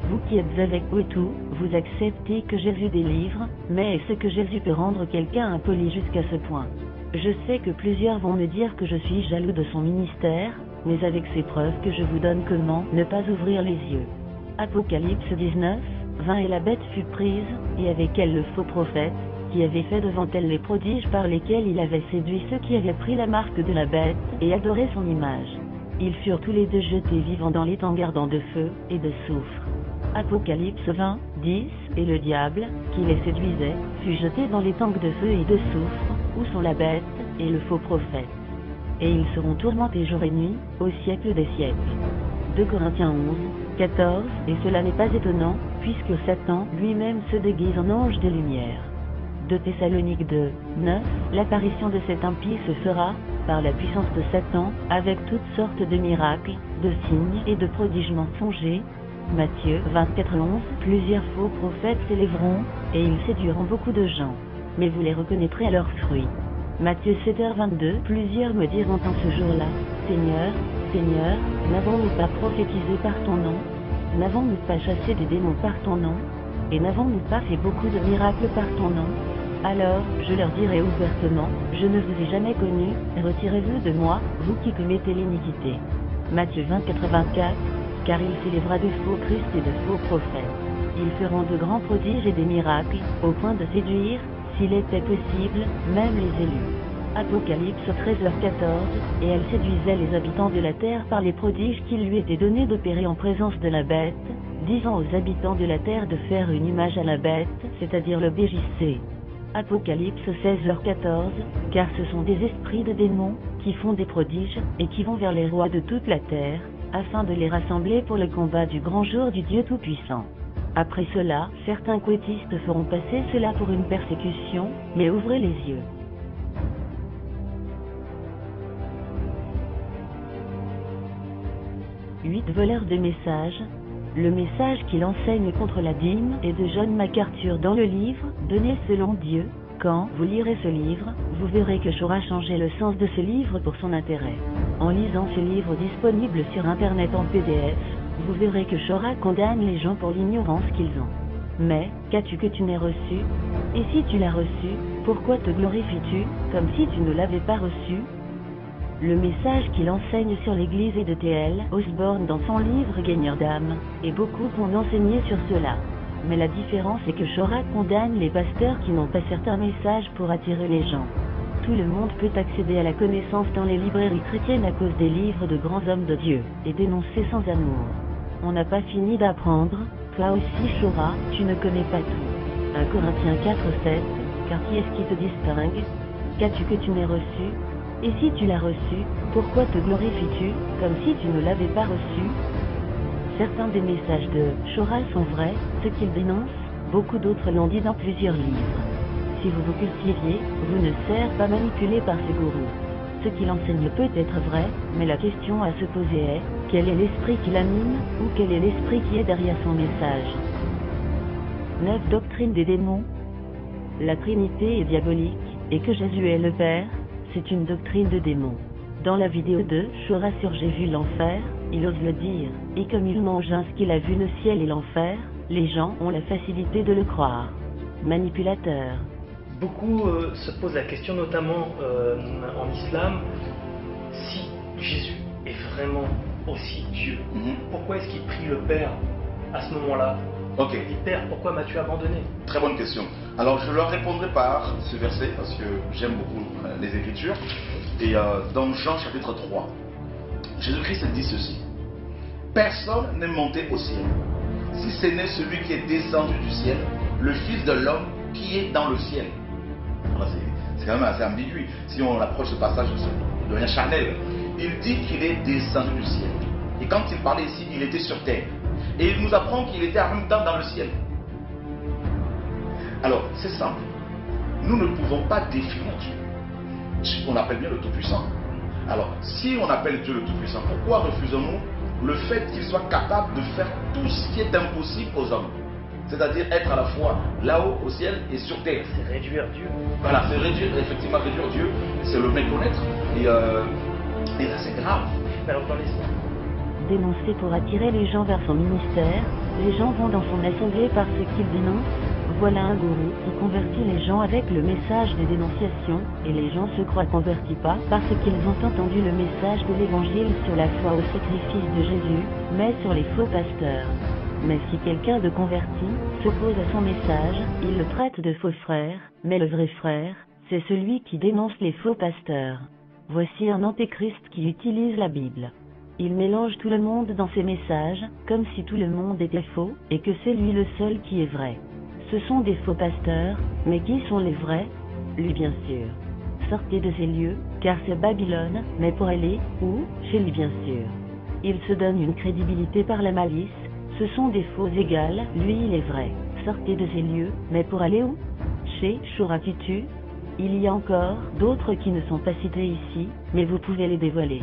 Vous qui êtes avec Otu, vous acceptez que Jésus délivre, mais est-ce que Jésus peut rendre quelqu'un impoli jusqu'à ce point? Je sais que plusieurs vont me dire que je suis jaloux de son ministère, mais avec ces preuves que je vous donne, comment ne pas ouvrir les yeux? Apocalypse 19, 20. Et la bête fut prise, et avec elle le faux prophète, qui avait fait devant elle les prodiges par lesquels il avait séduit ceux qui avaient pris la marque de la bête, et adoré son image. Ils furent tous les deux jetés vivants dans l'étang ardent de feu et de soufre. Apocalypse 20, 10. Et le diable, qui les séduisait, fut jeté dans l'étang de feu et de soufre, où sont la bête et le faux prophète. Et ils seront tourmentés jour et nuit, au siècle des siècles. 2 Corinthiens 11, 14. Et cela n'est pas étonnant, puisque Satan lui-même se déguise en ange de lumière. 2 Thessaloniques 2, 9. L'apparition de cet impie se fera, par la puissance de Satan, avec toutes sortes de miracles, de signes et de prodiges mensongers. Matthieu 24, 11. Plusieurs faux prophètes s'élèveront, et ils séduiront beaucoup de gens. Mais vous les reconnaîtrez à leurs fruits. Matthieu 7h22. Plusieurs me diront en ce jour-là, Seigneur, Seigneur, n'avons-nous pas prophétisé par ton nom? N'avons-nous pas chassé des démons par ton nom? Et n'avons-nous pas fait beaucoup de miracles par ton nom? Alors, je leur dirai ouvertement, je ne vous ai jamais connu, retirez-vous de moi, vous qui commettez l'iniquité. Matthieu 24, 24. Car il s'élèvera de faux Christ et de faux prophètes. Ils feront de grands prodiges et des miracles, au point de séduire, s'il était possible, même les élus. Apocalypse 13h14. Et elle séduisait les habitants de la terre par les prodiges qu'il lui était donné d'opérer en présence de la bête, disant aux habitants de la terre de faire une image à la bête, c'est-à-dire le BJC. Apocalypse 16h14. Car ce sont des esprits de démons, qui font des prodiges, et qui vont vers les rois de toute la terre, afin de les rassembler pour le combat du grand jour du Dieu Tout-Puissant. Après cela, certains couettistes feront passer cela pour une persécution, mais ouvrez les yeux. 8 voleurs de messages. Le message qu'il enseigne contre la dîme est de John MacArthur dans le livre « Donner selon Dieu ». Quand vous lirez ce livre, vous verrez que Shora changeait le sens de ce livre pour son intérêt. En lisant ce livre disponible sur Internet en PDF, vous verrez que Shora condamne les gens pour l'ignorance qu'ils ont. Mais, qu'as-tu que tu n'aies reçu? Et si tu l'as reçu, pourquoi te glorifies-tu, comme si tu ne l'avais pas reçu? Le message qu'il enseigne sur l'Église est de T.L. Osborne dans son livre Gagneur d'âme, et beaucoup ont enseigné sur cela. Mais la différence est que Shora condamne les pasteurs qui n'ont pas certains messages pour attirer les gens. Tout le monde peut accéder à la connaissance dans les librairies chrétiennes à cause des livres de grands hommes de Dieu, et dénoncer sans amour. On n'a pas fini d'apprendre, toi aussi Shora, tu ne connais pas tout. 1 Corinthiens 4:7, car qui est-ce qui te distingue? Qu'as-tu que tu n'aies reçu? Et si tu l'as reçu, pourquoi te glorifies-tu, comme si tu ne l'avais pas reçu? Certains des messages de Shora sont vrais, ce qu'il dénonce, beaucoup d'autres l'ont dit dans plusieurs livres. Si vous vous cultiviez, vous ne serez pas manipulé par ce gourou. Ce qu'il enseigne peut être vrai, mais la question à se poser est, quel est l'esprit qui l'anime, ou quel est l'esprit qui est derrière son message? 9 doctrines des démons. La Trinité est diabolique, et que Jésus est le Père, c'est une doctrine de démons. Dans la vidéo de Shora sur J'ai vu l'enfer, il ose le dire, et comme il engendre qu'il a vu le ciel et l'enfer, les gens ont la facilité de le croire. Manipulateur. Beaucoup se posent la question, notamment en islam, si Jésus est vraiment aussi Dieu. Pourquoi est-ce qu'il prie le Père à ce moment-là? Ok. Il dit Père, pourquoi m'as-tu abandonné? Très bonne question. Alors je leur répondrai par ce verset parce que j'aime beaucoup les Écritures. Et dans Jean chapitre 3, Jésus-Christ dit ceci. Personne n'est monté au ciel, si ce n'est celui qui est descendu du ciel, le Fils de l'homme qui est dans le ciel. C'est quand même assez ambigu. Si on approche ce passage, ça devient charnel. Il dit qu'il est descendu du ciel. Et quand il parlait ici, il était sur terre. Et il nous apprend qu'il était en même temps dans le ciel. Alors, c'est simple. Nous ne pouvons pas définir Dieu. On appelle bien le Tout-Puissant. Alors, si on appelle Dieu le Tout-Puissant, pourquoi refusons-nous le fait qu'il soit capable de faire tout ce qui est impossible aux hommes? C'est-à-dire être à la fois là-haut au ciel et sur terre. C'est réduire Dieu. Voilà, c'est réduire, effectivement réduire Dieu, c'est le méconnaître. Et là, c'est grave. Alors, dans l'islam, dénoncé pour attirer les gens vers son ministère, les gens vont dans son assemblée parce qu'il dénonce. Voilà un gourou qui convertit les gens avec le message des dénonciations, et les gens se croient convertis pas parce qu'ils ont entendu le message de l'évangile sur la foi au sacrifice de Jésus, mais sur les faux pasteurs. Mais si quelqu'un de converti s'oppose à son message, il le traite de faux frère, mais le vrai frère, c'est celui qui dénonce les faux pasteurs. Voici un antéchrist qui utilise la Bible. Il mélange tout le monde dans ses messages, comme si tout le monde était faux, et que c'est lui le seul qui est vrai. Ce sont des faux pasteurs, mais qui sont les vrais? Lui bien sûr. Sortez de ces lieux, car c'est Babylone, mais pour aller, où? Chez lui bien sûr. Il se donne une crédibilité par la malice, ce sont des faux égales, lui il est vrai. Sortez de ces lieux, mais pour aller où? Chez Shora Tutu. Il y a encore d'autres qui ne sont pas cités ici, mais vous pouvez les dévoiler.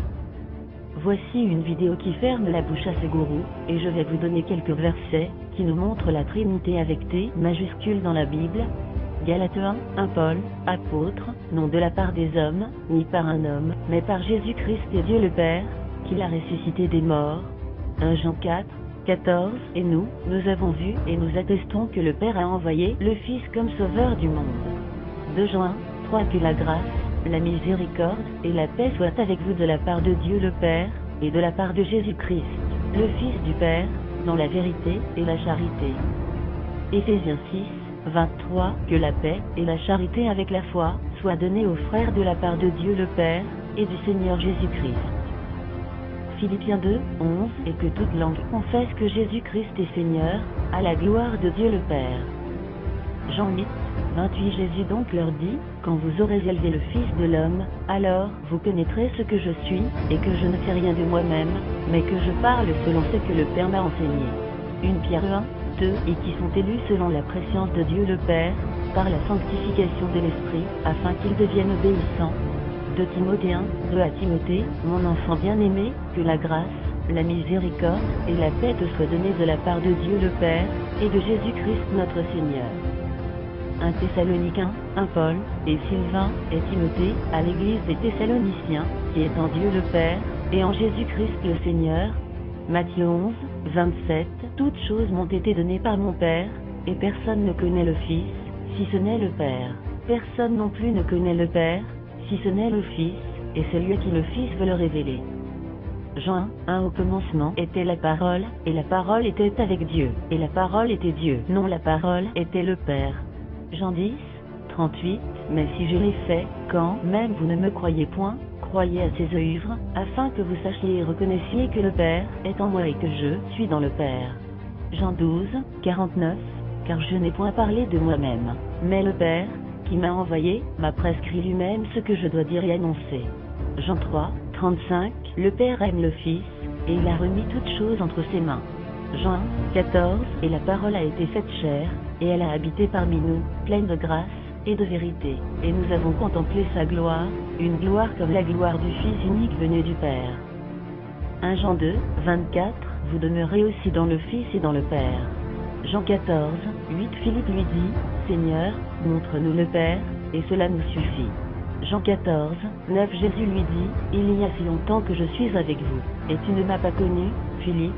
Voici une vidéo qui ferme la bouche à ce gourou, et je vais vous donner quelques versets qui nous montrent la Trinité avec T majuscule dans la Bible. Galates 1, Paul, apôtre, non de la part des hommes, ni par un homme, mais par Jésus-Christ et Dieu le Père, qui l'a ressuscité des morts. 1 Jean 4, 14, et nous avons vu et nous attestons que le Père a envoyé le Fils comme sauveur du monde. 2 Jean 3, que la grâce, la miséricorde et la paix soient avec vous de la part de Dieu le Père, et de la part de Jésus-Christ, le Fils du Père, dans la vérité et la charité. Éphésiens 6, 23, que la paix et la charité avec la foi soient données aux frères de la part de Dieu le Père, et du Seigneur Jésus-Christ. Philippiens 2, 11, et que toute langue confesse que Jésus-Christ est Seigneur, à la gloire de Dieu le Père. Jean 8, 28 Jésus donc leur dit, quand vous aurez élevé le Fils de l'homme, alors vous connaîtrez ce que je suis, et que je ne fais rien de moi-même, mais que je parle selon ce que le Père m'a enseigné. 1 Pierre 1, 2 et qui sont élus selon la préscience de Dieu le Père, par la sanctification de l'Esprit, afin qu'ils deviennent obéissants. 2 Timothée 1, 2 à Timothée, mon enfant bien-aimé, que la grâce, la miséricorde et la paix te soient données de la part de Dieu le Père, et de Jésus-Christ notre Seigneur. 1 Thessaloniciens, 1 Paul, et Sylvain, et Timothée, à l'église des Thessaloniciens, qui est en Dieu le Père, et en Jésus-Christ le Seigneur. Matthieu 11, 27, toutes choses m'ont été données par mon Père, et personne ne connaît le Fils, si ce n'est le Père. Personne non plus ne connaît le Père, si ce n'est le Fils, et celui à qui le Fils veut le révéler. Jean 1 au commencement était la parole, et la parole était avec Dieu, et la parole était Dieu. Non, la parole était le Père. Jean 10, 38, mais si je l'ai fait, quand même vous ne me croyez point, croyez à ses œuvres, afin que vous sachiez et reconnaissiez que le Père est en moi et que je suis dans le Père. Jean 12, 49, car je n'ai point parlé de moi-même, mais le Père, qui m'a envoyé, m'a prescrit lui-même ce que je dois dire et annoncer. Jean 3, 35, le Père aime le Fils, et il a remis toutes choses entre ses mains. Jean 14, et la parole a été faite chair, et elle a habité parmi nous, pleine de grâce et de vérité. Et nous avons contemplé sa gloire, une gloire comme la gloire du Fils unique venu du Père. 1 Jean 2, 24, vous demeurez aussi dans le Fils et dans le Père. Jean 14, 8 Philippe lui dit, Seigneur, montre-nous le Père, et cela nous suffit. Jean 14, 9 Jésus lui dit, il y a si longtemps que je suis avec vous, et tu ne m'as pas connu, Philippe.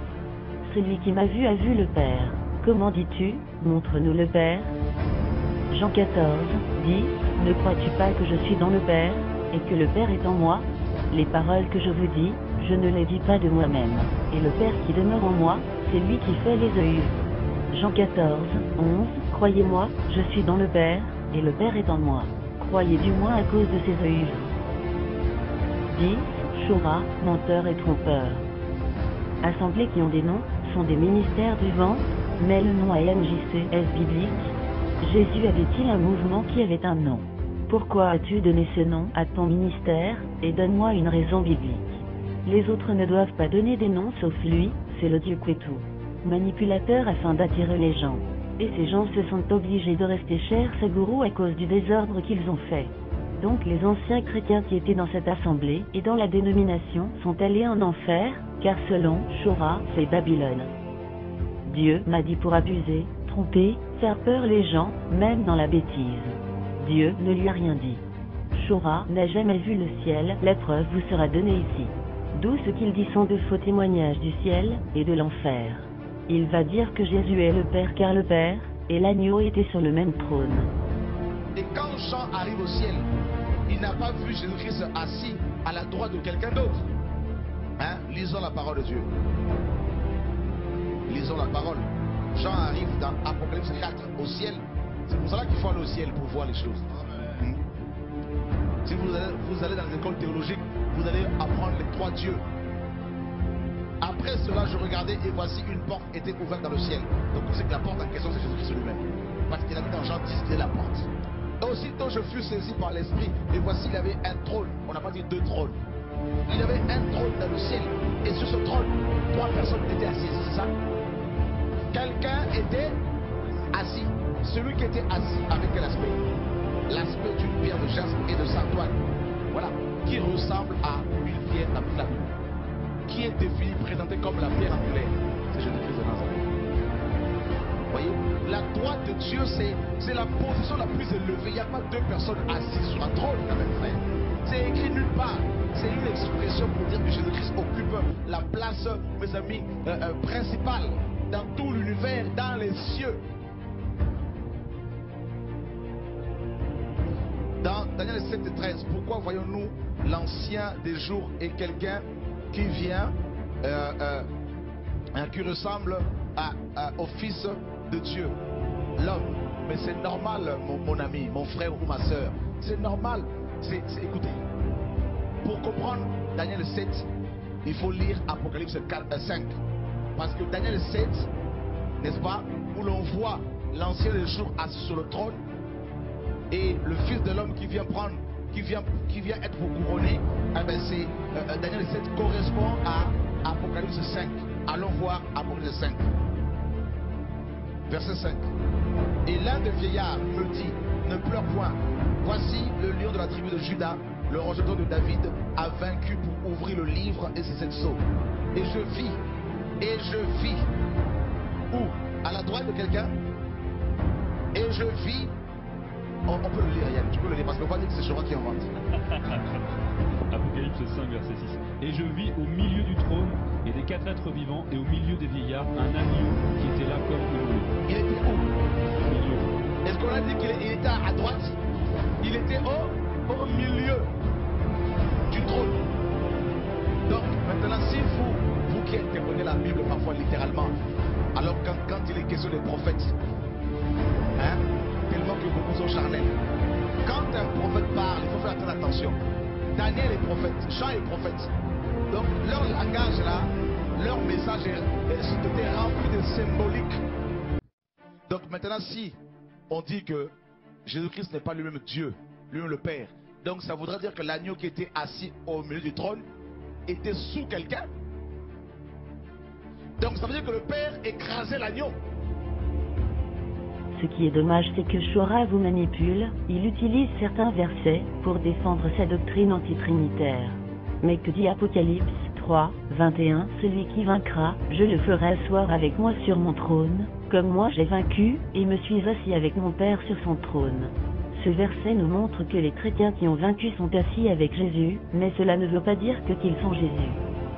Celui qui m'a vu a vu le Père. Comment dis-tu, montre-nous le Père? Jean 14, 10, ne crois-tu pas que je suis dans le Père, et que le Père est en moi? Les paroles que je vous dis, je ne les dis pas de moi-même, et le Père qui demeure en moi, c'est lui qui fait les œuvres. Jean 14, 11, croyez-moi, je suis dans le Père, et le Père est en moi. Croyez du moins à cause de ses œuvres. 10. Shora, menteur et trompeur. Assemblées qui ont des noms, sont des ministères du ventre, mais le nom AMJC est biblique. Jésus avait-il un mouvement qui avait un nom? Pourquoi as-tu donné ce nom à ton ministère, et donne-moi une raison biblique. Les autres ne doivent pas donner des noms sauf lui, c'est le Dieu Kwetu. Manipulateur afin d'attirer les gens. Et ces gens se sont obligés de rester chers ses gourous à cause du désordre qu'ils ont fait. Donc les anciens chrétiens qui étaient dans cette assemblée et dans la dénomination sont allés en enfer, car selon Shora, c'est Babylone. Dieu m'a dit pour abuser, tromper, faire peur les gens, même dans la bêtise. Dieu ne lui a rien dit. Shora n'a jamais vu le ciel, la preuve vous sera donnée ici. D'où ce qu'il dit sont de faux témoignages du ciel et de l'enfer. Il va dire que Jésus est le Père car le Père et l'agneau étaient sur le même trône. Et quand Jean arrive au ciel, il n'a pas vu Jésus-Christ assis à la droite de quelqu'un d'autre. Hein? Lisons la parole de Dieu. Lisons la parole. Jean arrive dans Apocalypse 4 au ciel. C'est pour cela qu'il faut aller au ciel pour voir les choses. Si vous allez dans l'école théologique, vous allez apprendre les trois dieux. Après cela, je regardais et voici une porte était ouverte dans le ciel. Donc on sait que la porte en question c'est Jésus-Christ lui-même. Parce qu'il a dit dans Jean 10, il est la porte. Et aussitôt je fus saisi par l'esprit et voici il avait un trône. On n'a pas dit deux trônes. Il avait un trône dans le ciel. Et sur ce trône, 3 personnes étaient assises, c'est ça? Quelqu'un était assis. Celui qui était assis avec quel aspect? L'aspect d'une pierre de jaspe et de sardoine. Voilà. Qui ressemble à une pierre d'Amphila. Qui est définie, présentée comme la pierre angulaire. C'est Jésus-Christ de Nazareth. Vous voyez, la droite de Dieu, c'est la position la plus élevée. Il n'y a pas 2 personnes assises sur un trône, quand même, frère. C'est écrit nulle part. C'est une expression pour dire que Jésus-Christ occupe la place, mes amis, principale dans tout l'univers, dans les cieux. Dans Daniel 7 et 13, pourquoi voyons-nous l'ancien des jours et quelqu'un qui vient, qui ressemble au Fils de Dieu, l'homme? Mais c'est normal, mon ami, mon frère ou ma soeur. C'est normal. Écoutez, pour comprendre Daniel 7, il faut lire Apocalypse 5. Parce que Daniel 7, n'est-ce pas, où l'on voit l'ancien des jours assis sur le trône, et le Fils de l'homme qui vient prendre, qui vient être couronné, eh ben c'est Daniel 7 correspond à Apocalypse 5. Allons voir Apocalypse 5. Verset 5. Et l'un des vieillards me dit, ne pleure point. Voici le lion de la tribu de Juda, le rejeton de David, a vaincu pour ouvrir le livre et ses 7 sceaux. Et je vis, où? À la droite de quelqu'un? Et je vis, on peut le lire, Yann, tu peux le lire, parce qu'on va dire que c'est Chora qui invente. Apocalypse 5, verset 6. Et je vis au milieu du trône et des 4 êtres vivants et au milieu des vieillards un agneau qui était là comme immolé. Il était où? Au milieu. Est-ce qu'on a dit qu'il était à droite? Il était au milieu du trône. Donc maintenant, si vous qui interprétez la Bible parfois littéralement, alors quand il est question des prophètes, hein, tellement que beaucoup sont charnels, quand un prophète parle, il faut faire très attention. Daniel est prophète, Jean est prophète. Donc leur langage là, leur message était rempli de symbolique. Donc maintenant, si on dit que Jésus-Christ n'est pas lui-même Dieu, lui-même le Père, donc ça voudrait dire que l'agneau qui était assis au milieu du trône était sous quelqu'un. Donc ça veut dire que le Père écrasait l'agneau. Ce qui est dommage, c'est que Chora vous manipule, il utilise certains versets pour défendre sa doctrine antitrinitaire. Mais que dit Apocalypse 3, 21, celui qui vaincra, je le ferai asseoir avec moi sur mon trône, comme moi j'ai vaincu, et me suis assis avec mon Père sur son trône. Ce verset nous montre que les chrétiens qui ont vaincu sont assis avec Jésus, mais cela ne veut pas dire qu'ils sont Jésus.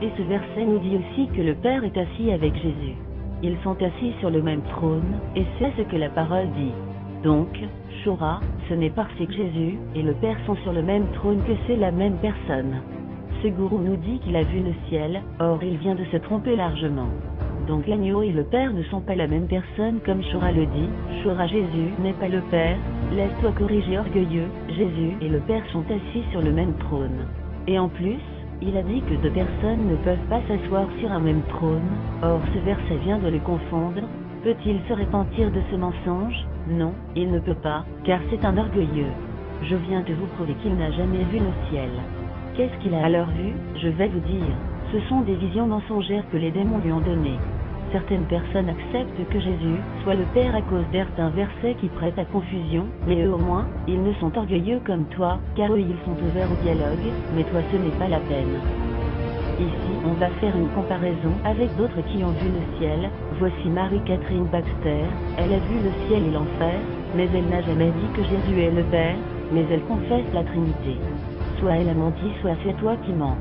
Et ce verset nous dit aussi que le Père est assis avec Jésus. Ils sont assis sur le même trône, et c'est ce que la parole dit. Donc, Chora, ce n'est parce que Jésus et le Père sont sur le même trône que c'est la même personne. Ce gourou nous dit qu'il a vu le ciel, or il vient de se tromper largement. Donc l'agneau et le Père ne sont pas la même personne comme Chora le dit. Chora, Jésus n'est pas le Père, laisse-toi corriger orgueilleux, Jésus et le Père sont assis sur le même trône. Et en plus, il a dit que deux personnes ne peuvent pas s'asseoir sur un même trône, or ce verset vient de le confondre. Peut-il se repentir de ce mensonge? Non, il ne peut pas, car c'est un orgueilleux. Je viens de vous prouver qu'il n'a jamais vu le ciel. Qu'est-ce qu'il a alors vu? Je vais vous dire. Ce sont des visions mensongères que les démons lui ont données. Certaines personnes acceptent que Jésus soit le Père à cause d'un verset qui prête à confusion, mais eux au moins, ils ne sont orgueilleux comme toi, car eux ils sont ouverts au dialogue, mais toi ce n'est pas la peine. Ici, on va faire une comparaison avec d'autres qui ont vu le ciel. Voici Marie-Catherine Baxter, elle a vu le ciel et l'enfer, mais elle n'a jamais dit que Jésus est le Père, mais elle confesse la Trinité. Soit elle a menti, soit c'est toi qui mens.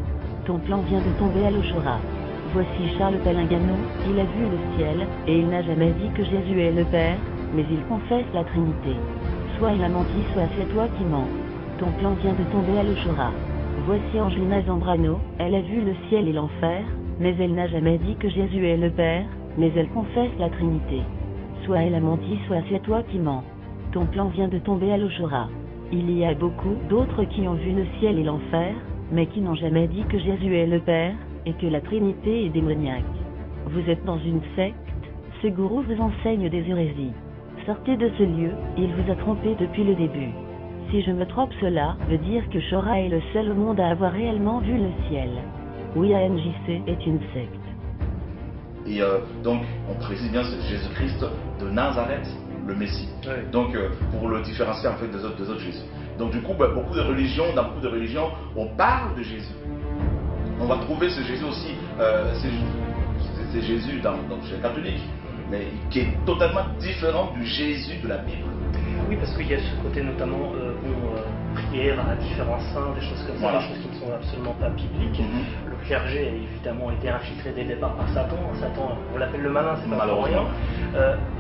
Ton plan vient de tomber à l'Ochora. Voici Charles Palingano, il a vu le ciel, et il n'a jamais dit que Jésus est le Père, mais il confesse la Trinité. Soit il a menti, soit c'est toi qui mens. Ton plan vient de tomber à l'Ochora. Voici Angelina Zambrano, elle a vu le ciel et l'enfer, mais elle n'a jamais dit que Jésus est le Père, mais elle confesse la Trinité. Soit elle a menti, soit c'est toi qui mens. Ton plan vient de tomber à l'Ochora. Il y a beaucoup d'autres qui ont vu le ciel et l'enfer, mais qui n'ont jamais dit que Jésus est le Père, et que la Trinité est démoniaque. Vous êtes dans une secte, ce gourou vous enseigne des hérésies. Sortez de ce lieu, il vous a trompé depuis le début. Si je me trompe, cela veut dire que Chora est le seul au monde à avoir réellement vu le ciel. Oui, ANJC est une secte. Et donc, on précise bien, c'est Jésus-Christ de Nazareth, le Messie. Ouais. Donc, pour le différencier en fait des autres Jésus. Donc, du coup, dans beaucoup de religions, on parle de Jésus. On va trouver ce Jésus aussi, c'est Jésus chez les catholiques, mais qui est totalement différent du Jésus de la Bible. Oui, parce qu'il y a ce côté notamment prière à différents saints, des choses comme ça, des choses qui ne sont absolument pas bibliques. Le clergé a évidemment été infiltré dès le départ par Satan. Satan, on l'appelle le malin, c'est pas pour rien.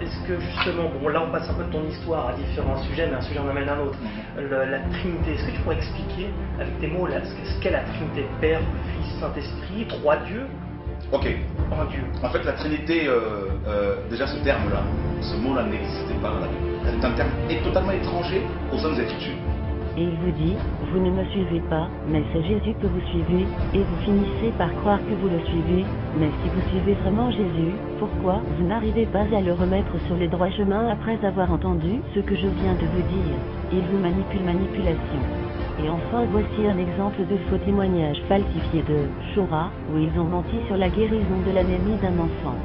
Est-ce que justement, bon là on passe un peu de ton histoire à différents sujets, mais un sujet en amène un autre. La Trinité, est-ce que tu pourrais expliquer avec tes mots là, ce qu'est la Trinité, Père, Fils, Saint-Esprit, trois dieux? Ok. Un Dieu. En fait, la Trinité, déjà ce terme-là, ce mot-là n'existait pas dans la Bible. C'est un terme totalement étranger aux Saintes Écritures. et il vous dit, vous ne me suivez pas, mais c'est Jésus que vous suivez, et vous finissez par croire que vous le suivez, mais si vous suivez vraiment Jésus, pourquoi vous n'arrivez pas à le remettre sur le droit chemin après avoir entendu ce que je viens de vous dire? Il vous manipulation. Et enfin voici un exemple de faux témoignage falsifié de Chora, où ils ont menti sur la guérison de l'anémie d'un enfant.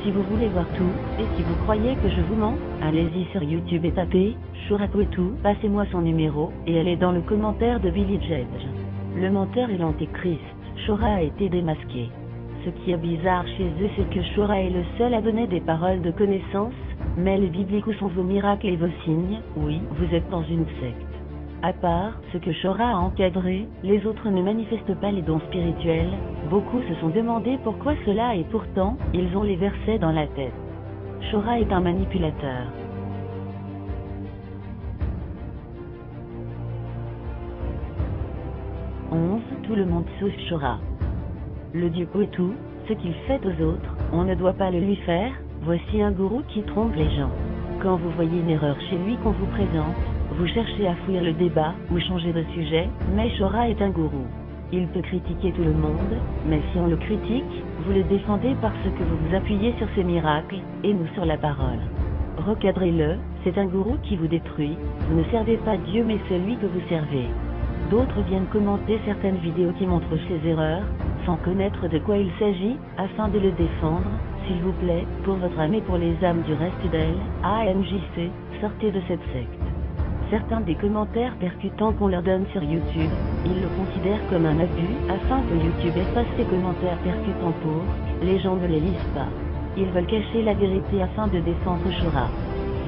Si vous voulez voir tout, et si vous croyez que je vous mens, allez-y sur YouTube et tapez Chora Kwetu, passez-moi son numéro, et elle est dans le commentaire de Billy Edge. Le menteur et l'antéchrist, Chora a été démasqué. Ce qui est bizarre chez eux, c'est que Chora est le seul à donner des paroles de connaissance, mais les bibliques où sont vos miracles et vos signes, oui, vous êtes dans une secte. À part ce que Chora a encadré, les autres ne manifestent pas les dons spirituels. Beaucoup se sont demandé pourquoi cela et pourtant, ils ont les versets dans la tête. Chora est un manipulateur. Tout le monde sauf Chora. Le dieu Kwetu, ce qu'il fait aux autres, on ne doit pas le lui faire. Voici un gourou qui trompe les gens. Quand vous voyez une erreur chez lui qu'on vous présente, vous cherchez à fuir le débat ou changer de sujet, mais Chora est un gourou. Il peut critiquer tout le monde, mais si on le critique, vous le défendez parce que vous vous appuyez sur ses miracles, et nous sur la parole. Recadrez-le, c'est un gourou qui vous détruit, vous ne servez pas Dieu mais celui que vous servez. D'autres viennent commenter certaines vidéos qui montrent ses erreurs, sans connaître de quoi il s'agit, afin de le défendre. S'il vous plaît, pour votre âme et pour les âmes du reste d'elle, AMJC, sortez de cette secte. Certains des commentaires percutants qu'on leur donne sur YouTube, ils le considèrent comme un abus, afin que YouTube efface ces commentaires percutants pour, les gens ne les lisent pas. Ils veulent cacher la vérité afin de défendre Chora.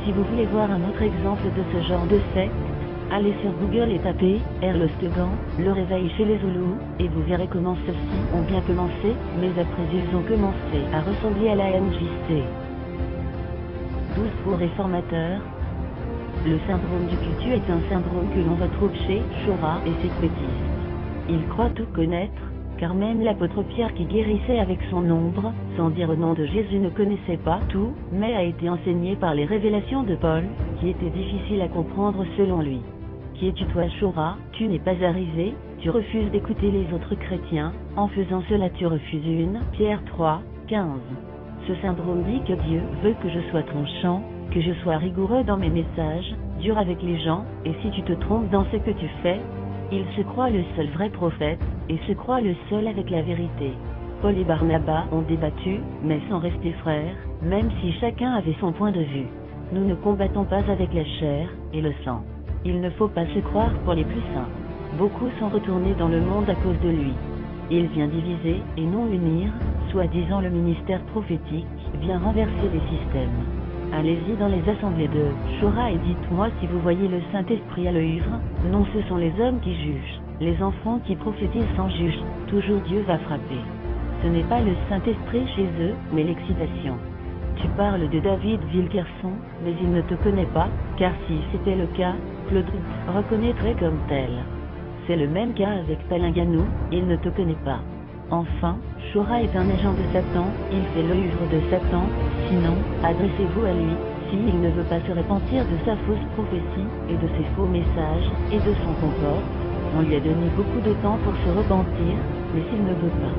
Si vous voulez voir un autre exemple de ce genre de secte, allez sur Google et tapez le slogan, le réveil chez les Zoulous, et vous verrez comment ceux-ci ont bien commencé, mais après ils ont commencé à ressembler à la MJC. 12 faux réformateurs. Le syndrome du cultu est un syndrome que l'on retrouve chez Chora et ses quétistes. Ils croient tout connaître, car même l'apôtre Pierre qui guérissait avec son ombre, sans dire au nom de Jésus, ne connaissait pas tout, mais a été enseigné par les révélations de Paul, qui étaient difficiles à comprendre selon lui. Qui es-tu toi Chora? Tu n'es pas arrivé, tu refuses d'écouter les autres chrétiens, en faisant cela tu refuses une. Pierre 3, 15. Ce syndrome dit que Dieu veut que je sois tranchant, que je sois rigoureux dans mes messages, dur avec les gens, et si tu te trompes dans ce que tu fais, il se croit le seul vrai prophète, et se croit le seul avec la vérité. Paul et Barnabas ont débattu, mais sans rester frères, même si chacun avait son point de vue. Nous ne combattons pas avec la chair et le sang. Il ne faut pas se croire pour les plus saints. Beaucoup sont retournés dans le monde à cause de lui. Il vient diviser et non unir, soi-disant le ministère prophétique vient renverser les systèmes. Allez-y dans les assemblées de Chora et dites-moi si vous voyez le Saint-Esprit à l'œuvre. Non, ce sont les hommes qui jugent, les enfants qui prophétisent sans juge. Toujours Dieu va frapper. Ce n'est pas le Saint-Esprit chez eux, mais l'excitation. Tu parles de David Wilkerson, mais il ne te connaît pas, car si c'était le cas, Claude reconnaîtrait comme tel. C'est le même cas avec Palinganou, il ne te connaît pas. Enfin, Chora est un agent de Satan, il fait l'œuvre de Satan, sinon, adressez-vous à lui, s'il ne veut pas se repentir de sa fausse prophétie, et de ses faux messages, et de son comporte. On lui a donné beaucoup de temps pour se repentir, mais s'il ne veut pas.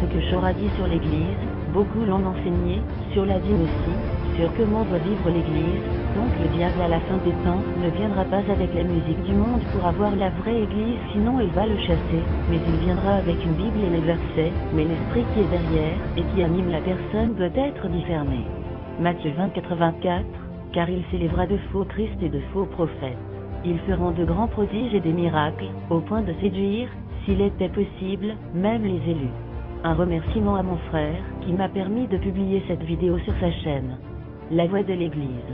Ce que Chora dit sur l'Église, beaucoup l'ont enseigné, sur la dîme aussi, sur comment doit vivre l'Église, donc le diable à la fin des temps ne viendra pas avec la musique du monde pour avoir la vraie Église, sinon il va le chasser, mais il viendra avec une Bible et les versets, mais l'esprit qui est derrière, et qui anime la personne doit être discerné. Matthieu 20:84, car il s'élèvera de faux Christ et de faux prophètes. Ils feront de grands prodiges et des miracles, au point de séduire, s'il était possible, même les élus. Un remerciement à mon frère, qui m'a permis de publier cette vidéo sur sa chaîne. La Voix de l'Église.